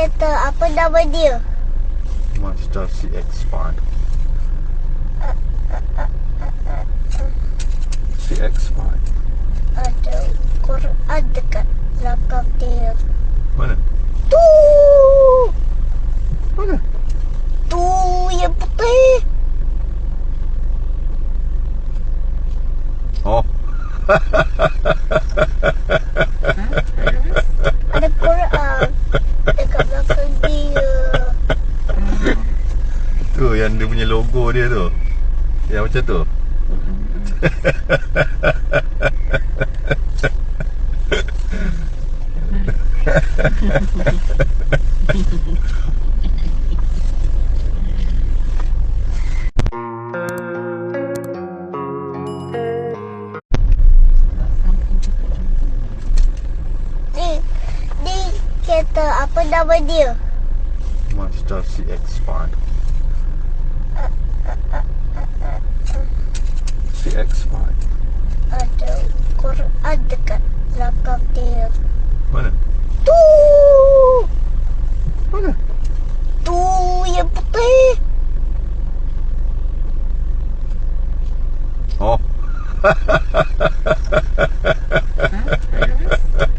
kereta apa nama dia? Mazda CX-5. CX-5. Ada Quran dekat belakang dia. Mana? Tu! Mana? Tu yang putih. Oh. Ada Quran dekat belakang dia. Tu yang dia punya logo dia tu. Yang macam tu. Ni kereta apa nama dia? Mazda CX-5. CX-5. Ada Quran dekat belakang dia. Mana? Tu! Mana? Tu yang putih. Oh.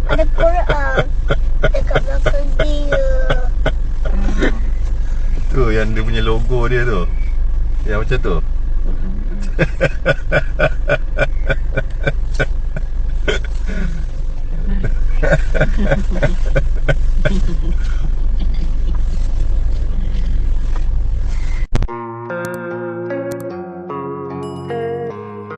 Ada Quran dekat belakang dia. Tu yang dia punya logo dia tu. Yang macam tu.